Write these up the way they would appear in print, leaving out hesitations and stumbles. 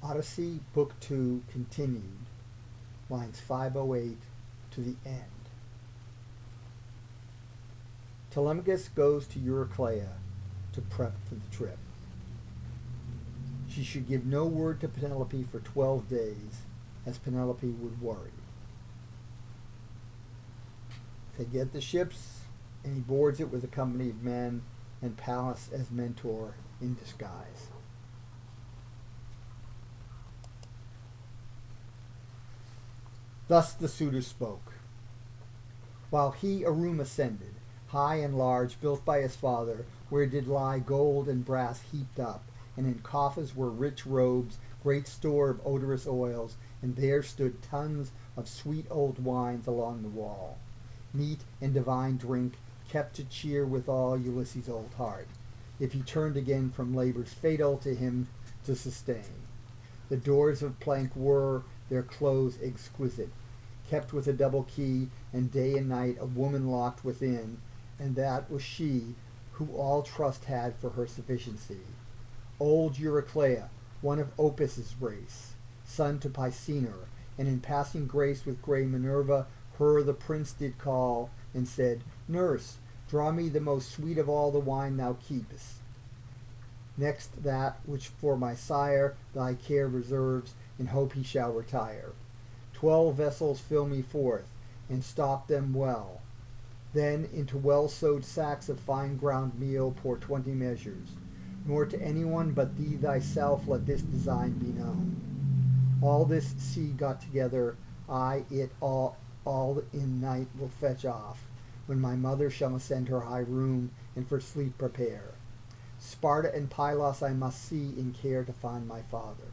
Odyssey Book 2 continued, lines 508 to the end. Telemachus goes to Euryclea to prep for the trip. She should give no word to Penelope for 12 days, as Penelope would worry. They get the ships, and he boards it with a company of men, and Pallas as mentor in disguise. Thus the suitor spoke. While he a room ascended, high and large, built by his father, where did lie gold and brass heaped up, and in coffers were rich robes, great store of odorous oils, and there stood tons of sweet old wines along the wall. Meat and divine drink kept to cheer withal Ulysses' old heart, if he turned again from labors fatal to him to sustain. The doors of plank were, their close exquisite, kept with a double key, and day and night a woman locked within, and that was she who all trust had for her sufficiency. Old Euryclea, one of Opus' race, son to Pisenor, and in passing grace with grey Minerva, her the prince did call, and said, Nurse, draw me the most sweet of all the wine thou keepest. Next that which for my sire thy care reserves, in hope he shall retire. 12 vessels fill me forth, and stop them well. Then into well-sewed sacks of fine ground meal pour 20 measures. Nor to anyone but thee thyself let this design be known. All this sea got together, I it all in night will fetch off, when my mother shall ascend her high room, and for sleep prepare. Sparta and Pylos I must see in care to find my father.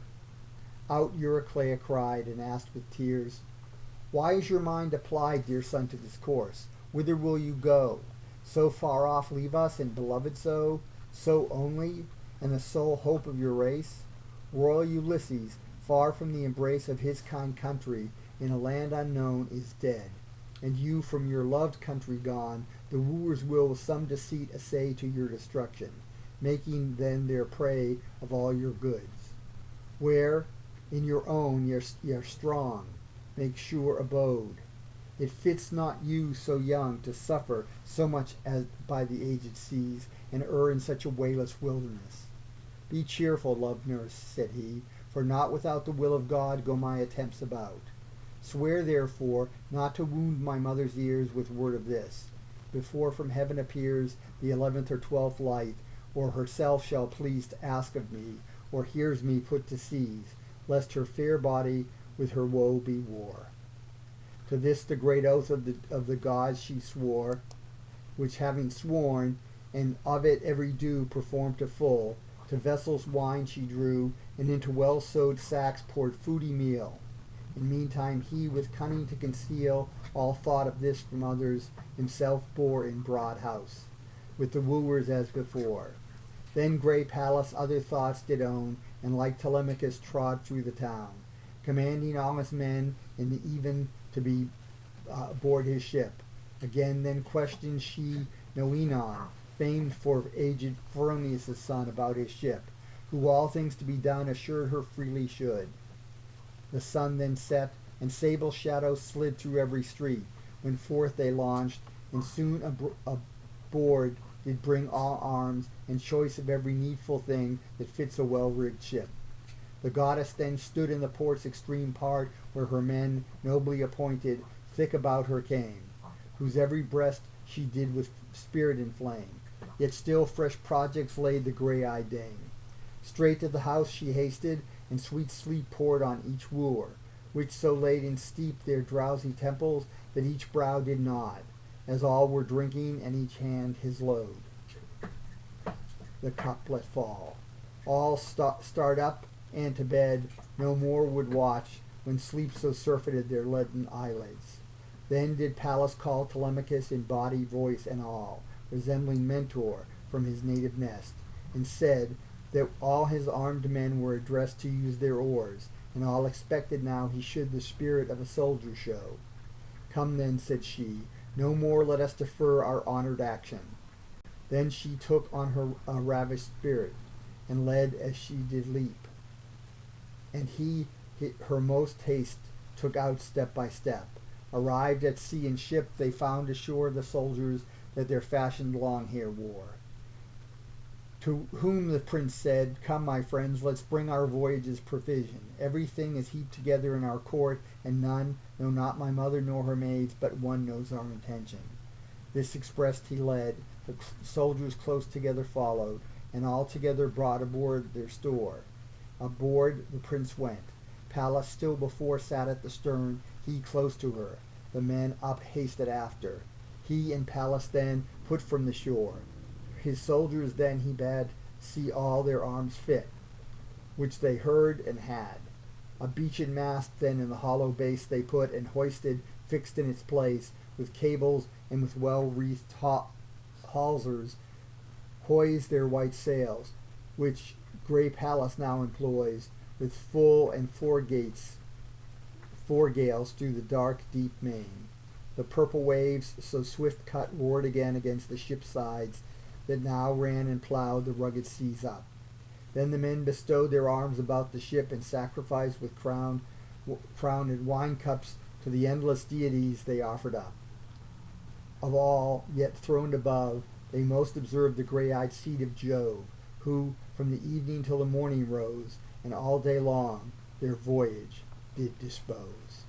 Out Euryclea cried, and asked with tears, Why is your mind applied, dear son, to this course? Whither will you go? So far off leave us, and beloved so only, and the sole hope of your race? Royal Ulysses, far from the embrace of his kind country, in a land unknown, is dead, and you from your loved country gone, the wooers will with some deceit essay to your destruction, making then their prey of all your goods. Where, in your own, you're strong, make sure abode. It fits not you so young to suffer so much as by the aged seas, and err in such a wayless wilderness. Be cheerful, loved nurse, said he, for not without the will of God go my attempts about. Swear, therefore, not to wound my mother's ears with word of this, before from heaven appears the 11th or 12th light, or herself shall please to ask of me, or hears me put to seas, lest her fair body with her woe be wore. To this the great oath of the gods she swore, which having sworn, and of it every due performed to full, to vessels wine she drew, and into well-sewed sacks poured foody meal. In meantime he, with cunning to conceal all thought of this from others, himself bore in broad house, with the wooers as before. Then grey Pallas other thoughts did own, and like Telemachus trod through the town, commanding all his men in the even to be aboard his ship. Again then questioned she Noenon, famed for aged Phronius' son, about his ship, who all things to be done assured her freely should. The sun then set, and sable shadows slid through every street, when forth they launched, and soon aboard did bring all arms, and choice of every needful thing that fits a well-rigged ship. The goddess then stood in the port's extreme part, where her men, nobly appointed, thick about her came, whose every breast she did with spirit inflame. Yet still fresh projects laid the grey-eyed dame. Straight to the house she hasted, and sweet sleep poured on each wooer, which so laid in steep their drowsy temples that each brow did nod, as all were drinking, and each hand his load. The cup let fall. All start up, and to bed, no more would watch, when sleep so surfeited their leaden eyelids. Then did Pallas call Telemachus in body, voice, and all, resembling Mentor from his native nest, and said that all his armed men were addressed to use their oars, and all expected now he should the spirit of a soldier show. Come then, said she, no more let us defer our honored action. Then she took on her a ravished spirit, and led as she did leap, and her most haste took out step by step. Arrived at sea and ship, they found ashore the soldiers that their fashioned long hair wore. To whom the prince said, "Come, my friends, let's bring our voyage's provision. Everything is heaped together in our court, and none, no, not my mother nor her maids, but one knows our intention." This expressed he led, the soldiers close together followed, and all together brought aboard their store. Aboard the prince went. Pallas still before sat at the stern, he close to her. The men up hasted after. He and Pallas then put from the shore. His soldiers then he bade see all their arms fit, which they heard and had. A beechen mast then in the hollow base they put, and hoisted, fixed in its place, with cables and with well-wreathed hawsers, hoised their white sails, which grey Pallas now employs, with full and foregales through the dark deep main. The purple waves, so swift cut, roared again against the ship's sides, that now ran and ploughed the rugged seas up. Then the men bestowed their arms about the ship, and sacrificed with crown and wine cups to the endless deities they offered up. Of all, yet throned above, they most observed the grey-eyed seat of Jove, who from the evening till the morning rose, and all day long their voyage did dispose.